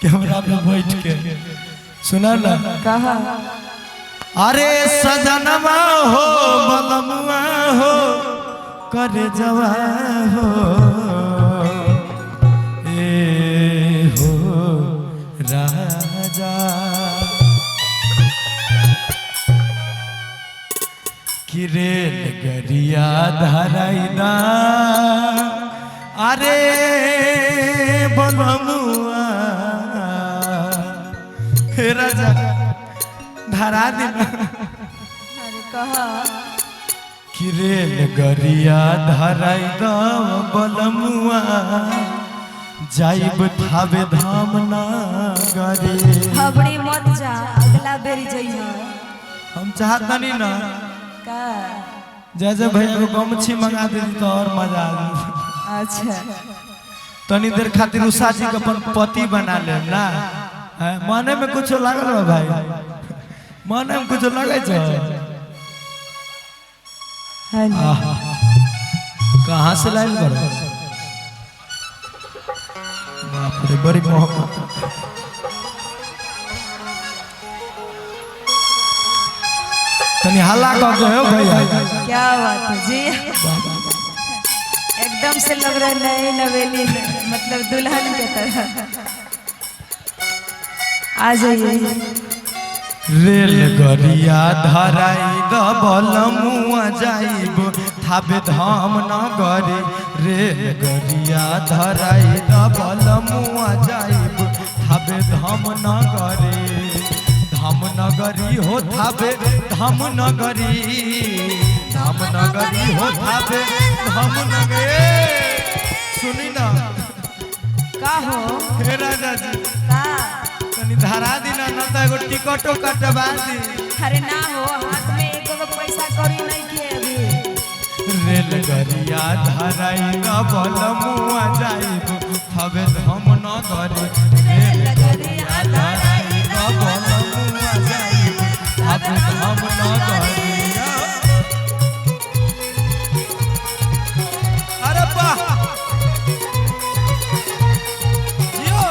Camera पे बैठ के सुना ना कहा अरे सजनवा हो बलमुआ हो करे जवा हो ए हो राजा किरेल गरिया धराइना अरे बलमुआ हे राजा धरा देना अरे कहा किरेल गरिया धराई दम बलमुआ जाइब थावे धाम ना गरे खबड़ी मत जा अगला बेरी जइहा हम चाहतनी ना का जैसे भैया को गमछी मंगा दे तो और मजा आ अच्छा तनी देर खातिर उषा जी के अपन पति बना ले ना मने में कुछ लागल बा भाई मने में कुछ लगे छ हेलो कहाँ से लाइल करो बाप रे बड़ी मोहब्बत तनी हल्ला कर दो हो भैया क्या बात है जी एकदम से लग रहा है नई नवेली मतलब दुल्हन के तरह आ जाइए रेल गरिया धराई द बलमुआ जाइब थाबे धाम न गरे रेल गरिया धराई द बलमुआ जाइब थाबे धाम न गरे धाम नगरी हो थाबे धाम नगरी धाम नगरी हो थाबे धाम नगरी सुनी ना का हो हे राजा जी का तनी धरा दीना न त एगो टिकटो कटवा दी अरे ना हो हाथ में एको गो पैसा कौड़ी नहीं के अभी रेल गरिया धराई न बलमुआ जाइब थाबे धाम न गरे रेल गरिया धराई न बलमुआ जाइब थाबे धाम न गरे अरे वाह जियो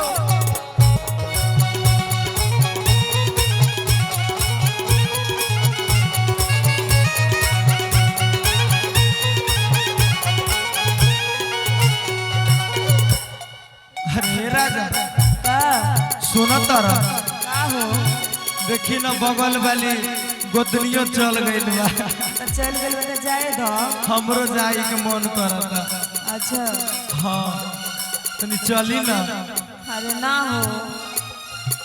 अरे राजा का सुना तारा का हो देखी ना बगल वाली गोदनियो चल गई बा तो चल गइल बता जाए दो हमरो जाई के मन करता अच्छा हाँ तनी चली ना अरे ना हो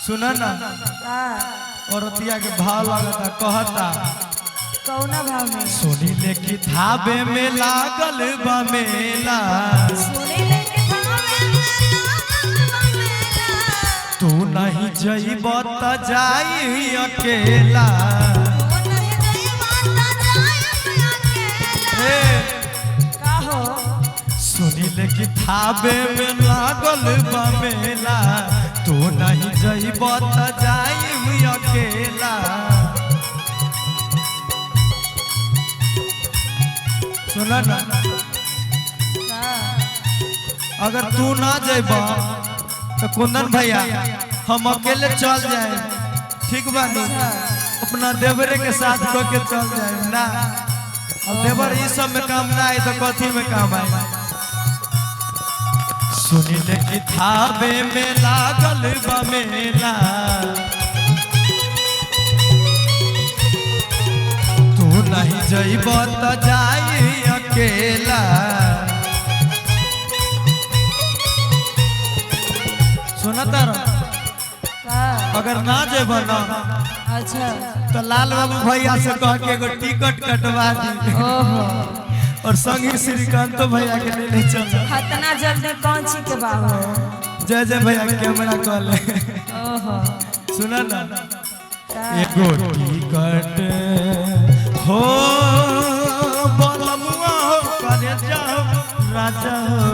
सुना ना का औरतिया के भाव लगता कहता कौना भाव में सुनी ले कि थाबे में लागल बा मेला सुने लेके तू नहीं जइब त जाई अकेला हे का हो सुनी ले कि थाबे में लागल बा मेला तू नहीं जइब त जाई अकेला सुना ना का अगर तू ना जइब तो कुंदन भैया हम अकेले चल जाए ठीक बा नु अपना देवरे के साथ को के चल जाए ना अब देवर ई सब में काम ना आए तो कथी में काम आए सुनी ले कि थाबे में लागल बा मेला तू नहीं जइब त जाई अकेला सुना तारा का अगर ना जेब ना अच्छा तो लाल बाबू भैया से कह के एगो टिकट कटवा दी ओहो और संगी श्रीकांत भैया के ले चल इतना जल्दी कौन सी के बाबू जय जय भैया कैमरा कॉल ओहो सुना ना का एगो टिकट हो बलमुआ हो करे जाओ राजा हो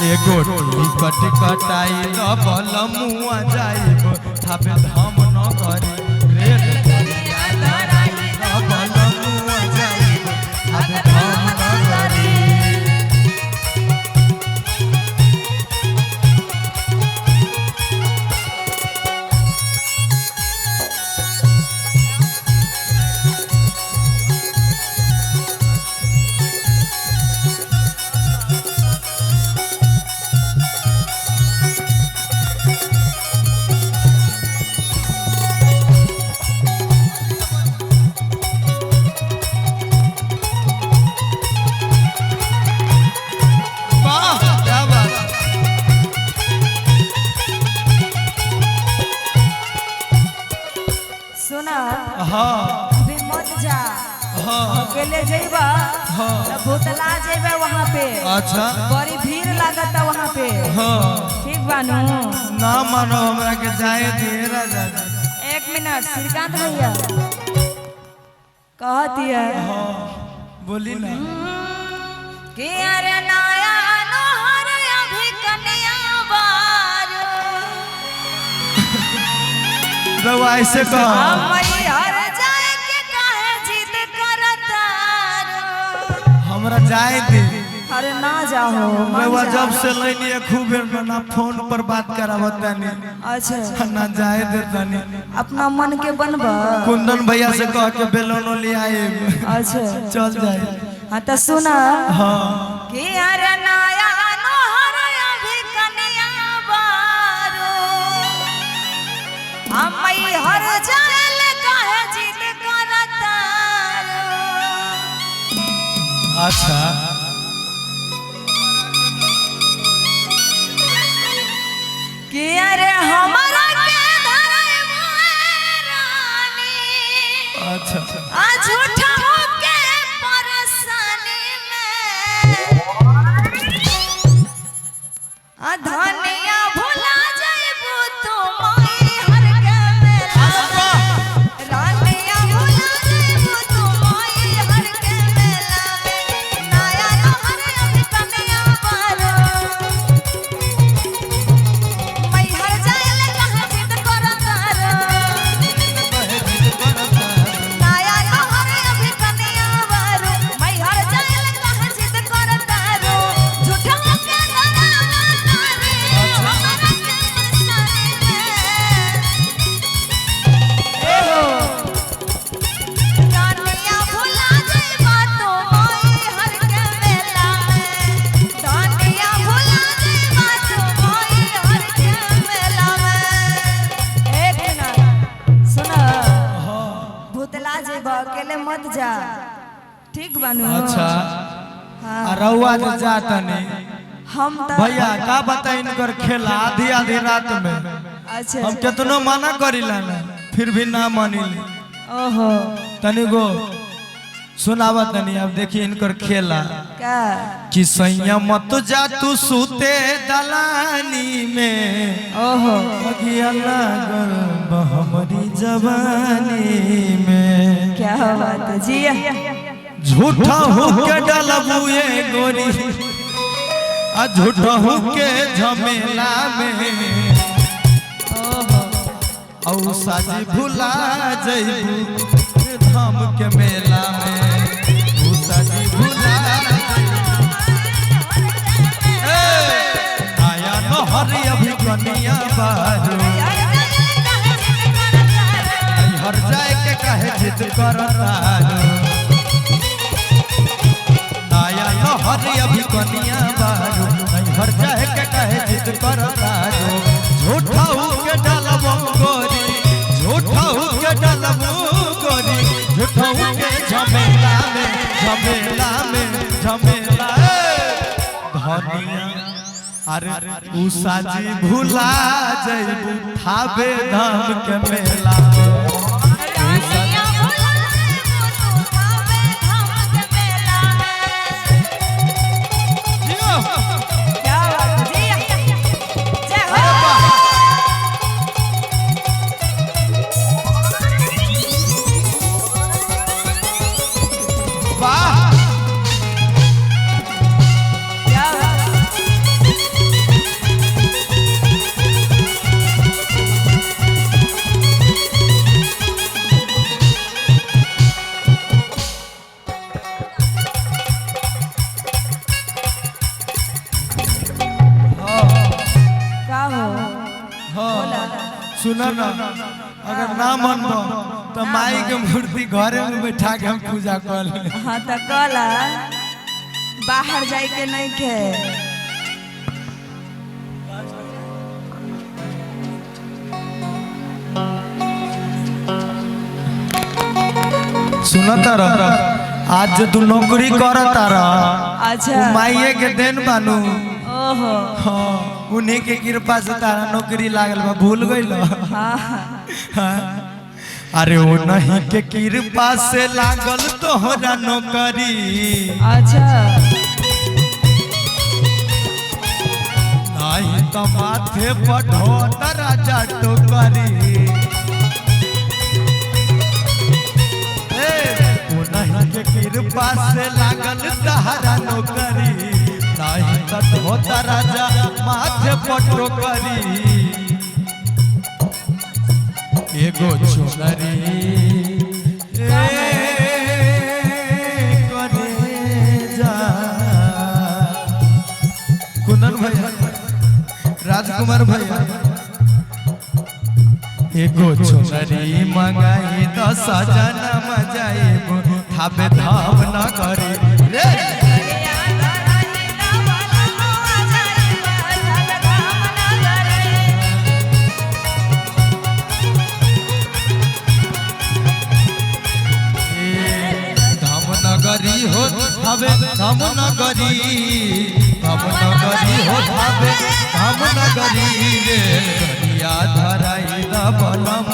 एगो टिकट कटाई द बलमुआ जाइब थाबे धाम न करे रेल गरिया धराई द बलमुआ जाइब थाबे धाम न करे अकेले जेबा हाँ। तो भूतला जेबे वहाँ पे। अच्छा बड़ी भीड़ लागता वहाँ पे। हाँ ठीक बानू। ना मानो हमरा के जाए दिए राजा। एक मिनट श्रीकांत भैया कहती है बोली ना कि अरे नया नोहर अभी कन्या बारू रवा ऐसे कह मैहर जाए के काहे जिद करतारू। हमरा जाए दे अरे ना जाओ रवा जब से लेनी है खूब ना फोन पर बात करावता नहीं अच्छा ना जाए दे तनी अपना मन के बनबा। कुंदन भैया से कह के बेलोनो ले आए अच्छा चल जाए। हाँ तो सुना हाँ कि अरे नया नोहर अभी कन्या बारू मैहर जाए ले काहे जिद करतारू। अच्छा कि अरे हमारा के धराए रानी अच्छा आ झूठा होके परेशानी में आ धनिया भुला जाइबू तू मैहर के मेला में। रानिया भुला जाइबू तू मैहर के मेला में। नया नोहर अभी कन्या बारू मैहर जाए ले काहे जिद करतारू। नया नोहर अभी कन्या बारू मैहर जाए ले काहे जिद करतारू। झूठा होके धरावा तारी हमरा के मस्तानी में। एहो रानिया भुला जाइबा तू मैहर के मेला में। रानिया भुला जाइबा तू मैहर के मेला में। एक मिनट सुना भूतला जेबा अकेले मत जा। ठीक बानू। अच्छा हाँ रउआ जो जाता नहीं हम तो भैया का बता इनकर खेला आधी आधी रात में अच्छा हम कितनो मना करीला ना फिर भी ना मानिली ओहो तनी गो सुनावा तनी अब देखिए इनकर खेला का कि सैया मत जा तू सूते दलानी में ओहो अगिया लागल बा हमरी जवानी में क्या बात है जी। झूठा होके डलबुए गोरी आ झूठा होके झमेला में ओहो औ साजी भुला जइबू धाम के मेला में औ साजी भुला आया नहर अभी कनिया बारू हर जाए के कहे जिद करतारू आया नहर अभी कनिया बारू हर जाए के कहे जिद करतारू झूठा होके डलबू गोरी झूठा होके डलबू गोरी झूठा होके झमेला में झमेला में झमेला धनिया अरे उ साजी भुला जइबू थाबे धाम के मेला रानिया भुला जाइबू तू थावे धाम के मेला में। क्या बात है जी। जय हो। वाह क्या बात है। का हो सुना ना अगर ना मन तो माई के मूर्ति घरे में बैठा के हम पूजा कर ले हाँ तो कला बाहर जाए के नहीं के। सुनता रह आज जो तू नौकरी करता रह अच्छा माइये के देन बानू ओहो हाँ उन्हीं के कृपा से तारा नौकरी लागल बा भूल गइल हाँ हाँ। अरे वो नहीं के कृपा से लागल तोहरा नौकरी। अच्छा नहीं तो माथे पढ़ोत राजा टोकरी। वो नहीं के कृपा से लागल तोहरा नौकरी। नहीं तो धोता राजा माथे पटोकरी। एगो चुनरी कुंदन भैया राजकुमार भैया एगो चुनरी मंगाई 10 जन्म जाइब थाबे धाम न करे रे। नगरी हो थावे धाम नगरी। धाम नगरी हो थावे धाम नगरी रे। करिया धराई द बलम